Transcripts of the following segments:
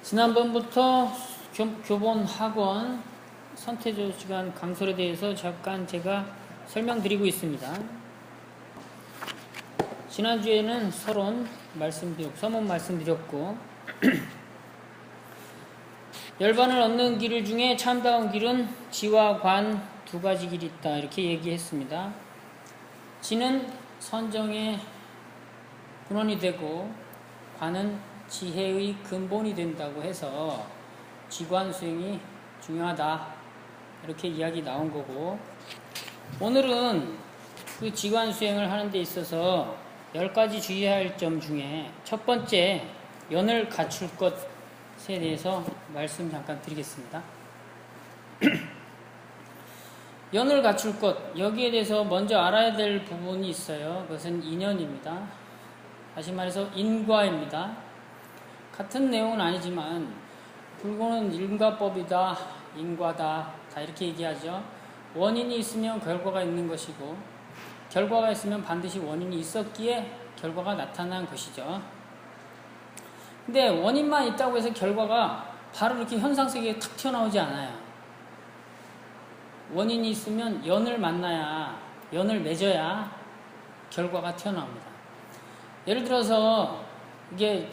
지난번부터 교본 학원 선택적 시간 강설에 대해서 잠깐 제가 설명드리고 있습니다. 지난주에는 서론 서문 말씀드렸고 열반을 얻는 길 중에 참다운 길은 지와 관 두 가지 길이 있다 이렇게 얘기했습니다. 지는 선정의 근원이 되고 관은 지혜의 근본이 된다고 해서 지관 수행이 중요하다 이렇게 이야기 나온 거고, 오늘은 그 지관 수행을 하는 데 있어서 10가지 주의해야 할 점 중에 첫 번째, 연을 갖출 것에 대해서 말씀 잠깐 드리겠습니다. 연을 갖출 것, 여기에 대해서 먼저 알아야 될 부분이 있어요. 그것은 인연입니다. 다시 말해서 인과입니다. 같은 내용은 아니지만 불교는 인과법이다, 인과다 다 이렇게 얘기하죠. 원인이 있으면 결과가 있는 것이고 결과가 있으면 반드시 원인이 있었기에 결과가 나타난 것이죠. 근데 원인만 있다고 해서 결과가 바로 이렇게 현상세계에 탁 튀어나오지 않아요. 원인이 있으면 연을 만나야, 연을 맺어야 결과가 튀어나옵니다. 예를 들어서 이게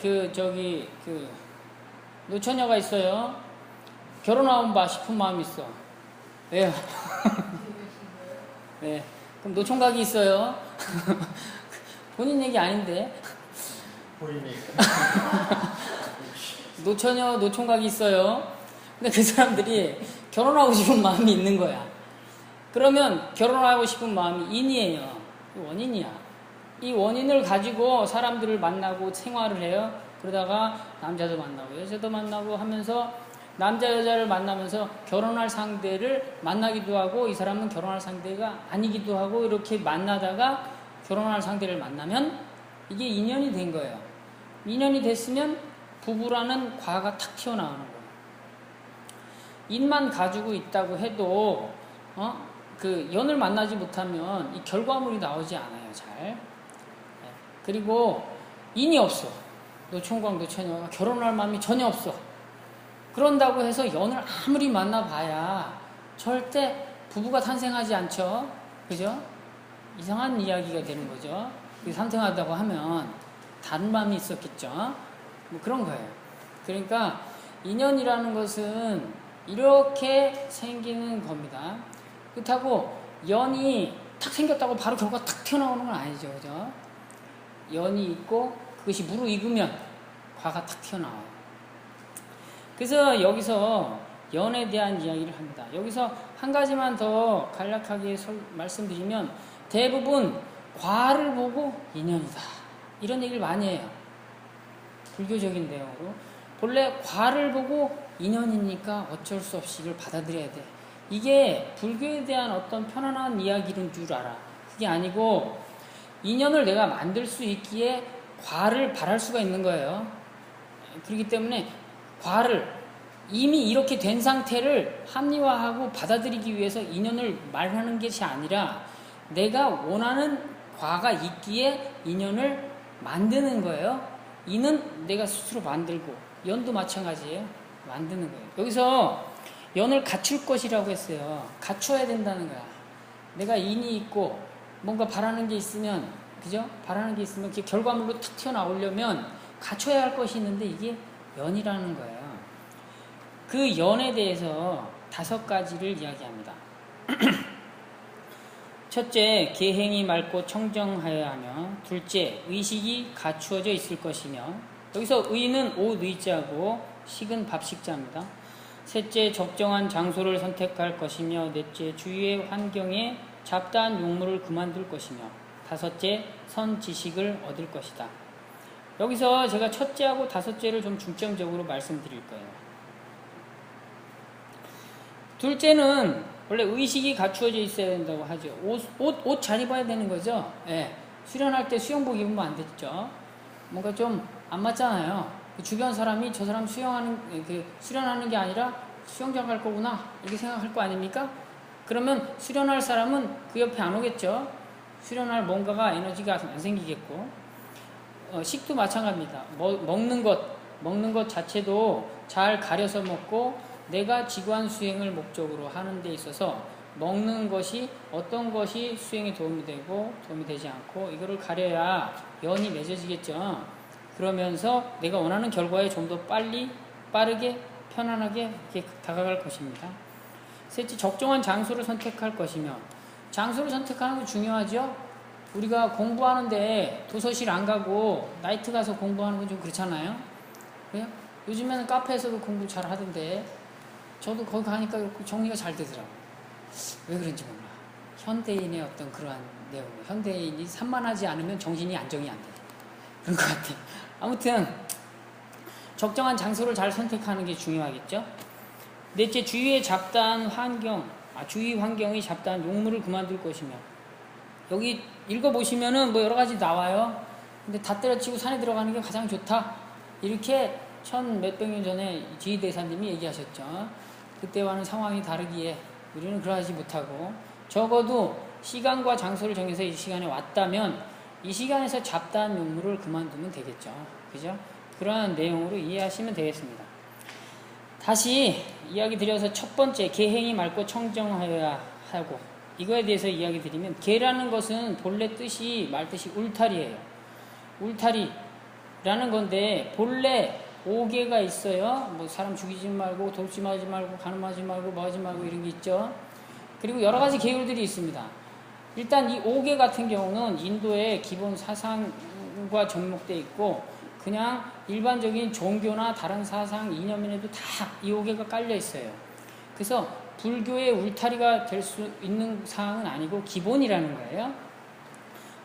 노처녀가 있어요. 결혼하면 봐 싶은 마음이 있어. 왜요? 네. 그럼 노총각이 있어요. 본인 얘기 아닌데. 본인 얘기. 노처녀, 노총각이 있어요. 근데 그 사람들이 결혼하고 싶은 마음이 있는 거야. 그러면 결혼하고 싶은 마음이 인이에요. 원인이야. 이 원인을 가지고 사람들을 만나고 생활을 해요. 그러다가 남자도 만나고 여자도 만나고 하면서 남자 여자를 만나면서 결혼할 상대를 만나기도 하고, 이 사람은 결혼할 상대가 아니기도 하고, 이렇게 만나다가 결혼할 상대를 만나면 이게 인연이 된 거예요. 인연이 됐으면 부부라는 과가 탁 튀어나오는 거예요. 인만 가지고 있다고 해도 그 연을 만나지 못하면 이 결과물이 나오지 않아요. 잘. 그리고 인이 없어. 노총각 노처녀가 결혼할 마음이 전혀 없어. 그런다고 해서 연을 아무리 만나봐야 절대 부부가 탄생하지 않죠. 그죠? 이상한 이야기가 되는 거죠. 탄생하다고 하면 다른 마음이 있었겠죠. 뭐 그런 거예요. 그러니까 인연이라는 것은 이렇게 생기는 겁니다. 그렇다고 연이 탁 생겼다고 바로 결과가 탁 튀어나오는 건 아니죠. 그죠? 연이 있고 그것이 무르익으면 과가 탁 튀어나와요. 그래서 여기서 연에 대한 이야기를 합니다. 여기서 한 가지만 더 간략하게 말씀드리면, 대부분 과를 보고 인연이다 이런 얘기를 많이 해요. 불교적인 내용으로. 본래 과를 보고 인연이니까 어쩔 수 없이 이걸 받아들여야 돼. 이게 불교에 대한 어떤 편안한 이야기인 줄 알아. 그게 아니고 인연을 내가 만들 수 있기에 과를 바랄 수가 있는 거예요. 그렇기 때문에 과를 이미 이렇게 된 상태를 합리화하고 받아들이기 위해서 인연을 말하는 것이 아니라 내가 원하는 과가 있기에 인연을 만드는 거예요. 인은 내가 스스로 만들고 연도 마찬가지예요. 만드는 거예요. 여기서 연을 갖출 것이라고 했어요. 갖춰야 된다는 거야. 내가 인이 있고 뭔가 바라는 게 있으면, 그죠? 바라는 게 있으면 그 결과물로 탁 튀어나오려면 갖춰야 할 것이 있는데 이게 연이라는 거예요. 그 연에 대해서 5가지를 이야기합니다. 첫째, 계행이 맑고 청정하여야 하며, 둘째, 의식이 갖추어져 있을 것이며, 여기서 의는 옷 의자고 식은 밥식자입니다. 셋째, 적정한 장소를 선택할 것이며, 넷째, 주위의 환경에 잡다한 욕물을 그만둘 것이며, 다섯째, 선 지식을 얻을 것이다. 여기서 제가 첫째하고 5째를 좀 중점적으로 말씀드릴 거예요. 둘째는 원래 의식이 갖추어져 있어야 된다고 하죠. 옷 잘 입어야 되는 거죠. 예. 수련할 때 수영복 입으면 안 됐죠. 뭔가 좀 안 맞잖아요. 주변 사람이 저 사람 수련하는 게 아니라 수영장 갈 거구나 이렇게 생각할 거 아닙니까? 그러면 수련할 사람은 그 옆에 안 오겠죠. 수련할 뭔가가 에너지가 안 생기겠고, 식도 마찬가지입니다. 먹는 것 먹는 것 자체도 잘 가려서 먹고 내가 직관 수행을 목적으로 하는 데 있어서 먹는 것이 어떤 것이 수행에 도움이 되고 도움이 되지 않고 이거를 가려야 연이 맺어지겠죠. 그러면서 내가 원하는 결과에 좀 더 빨리 빠르게 편안하게 이렇게 다가갈 것입니다. 셋째, 적정한 장소를 선택할 것이며 장소를 선택하는 거 중요하죠. 우리가 공부하는데 도서실 안 가고 나이트 가서 공부하는 건 좀 그렇잖아요. 그래요? 요즘에는 카페에서도 공부 잘 하던데 저도 거기 가니까 정리가 잘 되더라고요. 왜 그런지 몰라. 현대인의 어떤 그러한 내용, 현대인이 산만하지 않으면 정신이 안정이 안 돼. 그런 것 같아. 아무튼 적정한 장소를 잘 선택하는 게 중요하겠죠. 넷째, 주위의 잡다한 환경, 주위 환경이 잡다한 욕물을 그만둘 것이며 여기 읽어보시면은 뭐 여러 가지 나와요. 근데 다 때려치고 산에 들어가는 게 가장 좋다. 이렇게 천 몇백 년 전에 지휘대사님이 얘기하셨죠. 그때와는 상황이 다르기에 우리는 그러하지 못하고 적어도 시간과 장소를 정해서 이 시간에 왔다면 이 시간에서 잡다한 욕물을 그만두면 되겠죠. 그죠? 그러한 내용으로 이해하시면 되겠습니다. 다시 이야기 드려서 첫 번째, 계행이 맑고 청정하여야 하고 이거에 대해서 이야기 드리면 계라는 것은 본래 뜻이 말 뜻이 울타리예요. 울타리라는 건데 본래 5개가 있어요. 뭐 사람 죽이지 말고 돌심하지 말고 간음하지 말고 뭐 하지 말고 이런 게 있죠. 그리고 여러 가지 계율들이 있습니다. 일단 이 5개 같은 경우는 인도의 기본 사상과 접목되어 있고 그냥 일반적인 종교나 다른 사상 이념에도 다 이 5개가 깔려 있어요. 그래서 불교의 울타리가 될 수 있는 사항은 아니고 기본이라는 거예요.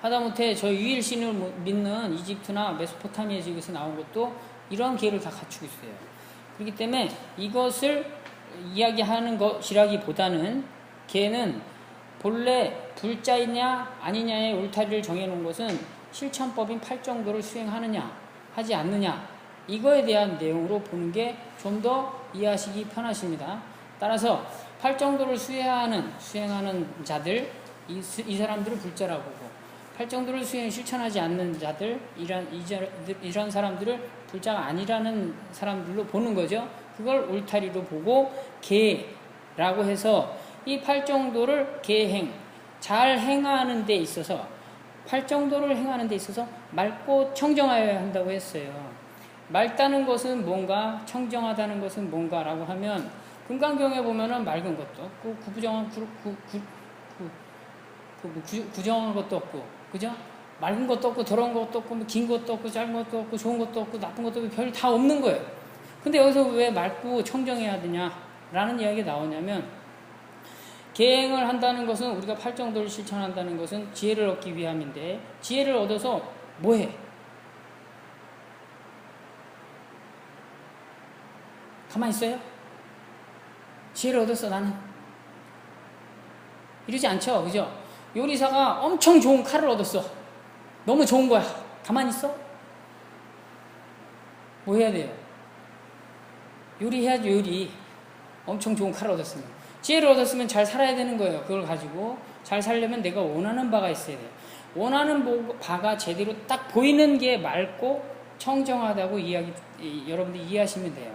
하다못해 저 유일신을 믿는 이집트나 메소포타미아 지역에서 나온 것도 이런 계를 다 갖추고 있어요. 그렇기 때문에 이것을 이야기하는 것이라기보다는 계는 본래 불자이냐 아니냐의 울타리를 정해놓은 것은 실천법인 팔정도를 수행하느냐 하지 않느냐 이거에 대한 내용으로 보는 게 좀 더 이해하시기 편하십니다. 따라서 팔정도를 수행하는 자들 이 사람들을 불자라고 보고 팔정도를 실천하지 않는 자들 이런 사람들을 불자가 아니라는 사람들로 보는 거죠. 그걸 울타리로 보고 계라고 해서 이 팔정도를 계행 잘 행하는 데 있어서 팔정도를 행하는 데 있어서 맑고 청정하여야 한다고 했어요. 맑다는 것은 뭔가 청정하다는 것은 뭔가라고 하면 금강경에 보면은 맑은 것도 없고 구정한 것도 없고 그죠? 맑은 것도 없고 더러운 것도 없고 긴 것도 없고 짧은 것도 없고 좋은 것도 없고 나쁜 것도 없고 별이 다 없는 거예요. 근데 여기서 왜 맑고 청정해야 되냐라는 이야기가 나오냐면 계행을 한다는 것은 우리가 팔정도를 실천한다는 것은 지혜를 얻기 위함인데 지혜를 얻어서 뭐해? 가만히 있어요? 지혜를 얻었어 나는 이러지 않죠. 그죠? 요리사가 엄청 좋은 칼을 얻었어. 너무 좋은 거야. 가만히 있어? 뭐 해야 돼요? 요리해야죠. 요리. 엄청 좋은 칼을 얻었으면 지혜를 얻었으면 잘 살아야 되는 거예요. 그걸 가지고 잘 살려면 내가 원하는 바가 있어야 돼요. 원하는 바가 제대로 딱 보이는 게 맑고 청정하다고 여러분들이 이해하시면 돼요.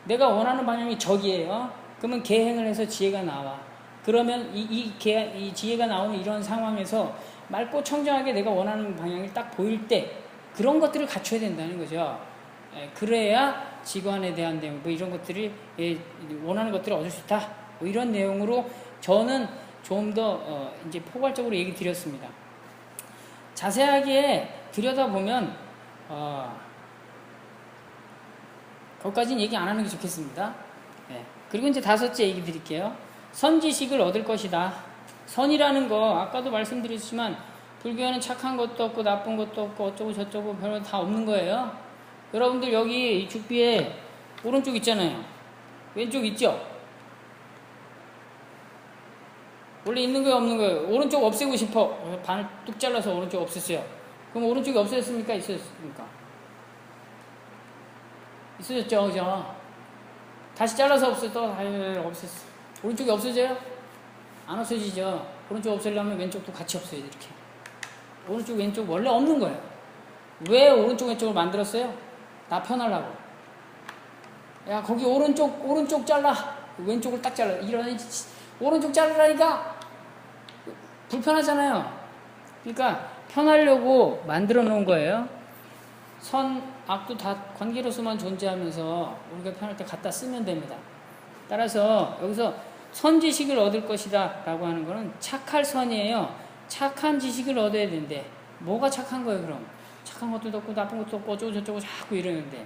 내가 원하는 방향이 저기예요. 그러면 계행을 해서 지혜가 나와. 그러면 이 지혜가 나오는 이런 상황에서 맑고 청정하게 내가 원하는 방향이 딱 보일 때 그런 것들을 갖춰야 된다는 거죠. 그래야 직관에 대한 내용, 뭐 이런 것들이 원하는 것들을 얻을 수 있다. 뭐 이런 내용으로 저는 좀 더 이제 포괄적으로 얘기 드렸습니다. 자세하게 들여다보면 거기까지는 얘기 안 하는 게 좋겠습니다. 그리고 이제 다섯째 얘기 드릴게요. 선지식을 얻을 것이다. 선이라는 거 아까도 말씀드렸지만 불교에는 착한 것도 없고 나쁜 것도 없고 어쩌고 저쩌고 별로 다 없는 거예요. 여러분들 여기 이 죽비에 오른쪽 있잖아요. 왼쪽 있죠? 원래 있는 거예요 없는 거예요? 오른쪽 없애고 싶어. 반을 뚝 잘라서 오른쪽 없앴어요. 그럼 오른쪽이 없어졌습니까? 있어졌습니까? 있어졌죠, 그죠? 다시 잘라서 없앴어. 오른쪽이 없어져요? 안 없어지죠. 오른쪽 없애려면 왼쪽도 같이 없어야 돼, 이렇게. 오른쪽, 왼쪽 원래 없는 거예요. 왜 오른쪽, 왼쪽을 만들었어요? 나 편하려고. 야, 거기 오른쪽 잘라. 왼쪽을 딱 잘라. 이런, 오른쪽 자르라니까 불편하잖아요. 그러니까 편하려고 만들어 놓은 거예요. 선, 악도 다 관계로서만 존재하면서 우리가 편할 때 갖다 쓰면 됩니다. 따라서 여기서 선지식을 얻을 것이다 라고 하는 거는 착할 선이에요. 착한 지식을 얻어야 되는데 뭐가 착한 거예요 그럼? 착한 것도 없고 나쁜 것도 없고 어쩌고저쩌고 자꾸 이러는데,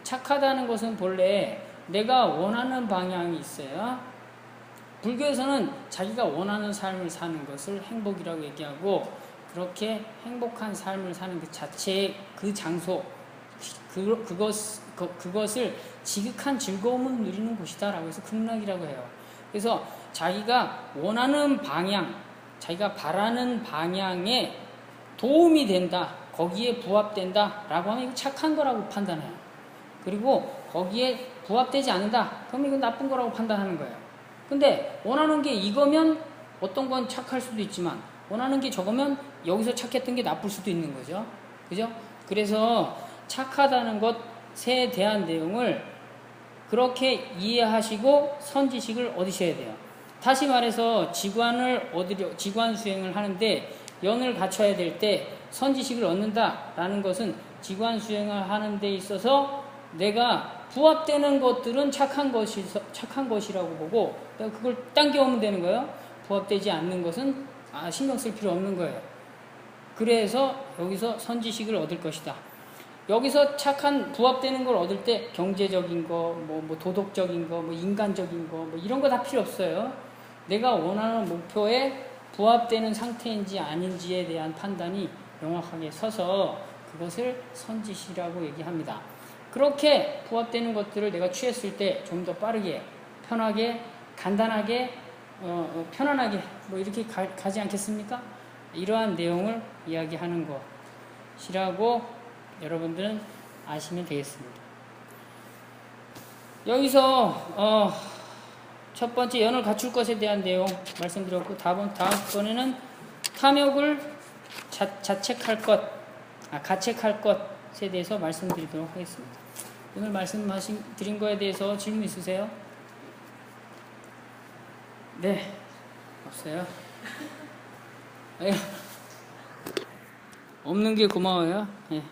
착하다는 것은 본래 내가 원하는 방향이 있어요. 불교에서는 자기가 원하는 삶을 사는 것을 행복이라고 얘기하고, 그렇게 행복한 삶을 사는 그 자체의 그 장소, 그것을 지극한 즐거움을 누리는 곳이다 라고 해서 극락이라고 해요. 그래서 자기가 원하는 방향, 자기가 바라는 방향에 도움이 된다, 거기에 부합된다 라고 하면 이거 착한 거라고 판단해요. 그리고 거기에 부합되지 않는다 그럼 이건 나쁜 거라고 판단하는 거예요. 근데 원하는 게 이거면 어떤 건 착할 수도 있지만 원하는 게 저거면 여기서 착했던 게 나쁠 수도 있는 거죠. 그죠? 그래서 착하다는 것에 대한 내용을 그렇게 이해하시고 선지식을 얻으셔야 돼요. 다시 말해서 지관 수행을 하는데 연을 갖춰야 될 때 선지식을 얻는다라는 것은 지관 수행을 하는 데 있어서 내가 부합되는 것들은 착한 것이라고 보고 그걸 당겨오면 되는 거예요. 부합되지 않는 것은 신경 쓸 필요 없는 거예요. 그래서 여기서 선지식을 얻을 것이다. 여기서 부합되는 걸 얻을 때 경제적인 거, 뭐 도덕적인 거, 뭐 인간적인 거, 뭐 이런 거 다 필요 없어요. 내가 원하는 목표에 부합되는 상태인지 아닌지에 대한 판단이 명확하게 서서 그것을 선지식이라고 얘기합니다. 그렇게 부합되는 것들을 내가 취했을 때 좀 더 빠르게, 편하게, 간단하게, 편안하게 뭐 이렇게 가지 않겠습니까? 이러한 내용을 이야기하는 것이라고 여러분들은 아시면 되겠습니다. 여기서 첫 번째 연을 갖출 것에 대한 내용 말씀드렸고, 다음번에는 탐욕을 가책할 것에 대해서 말씀드리도록 하겠습니다. 오늘 말씀드린 거에 대해서 질문 있으세요? 네, 없어요? 없는 게 고마워요. 네.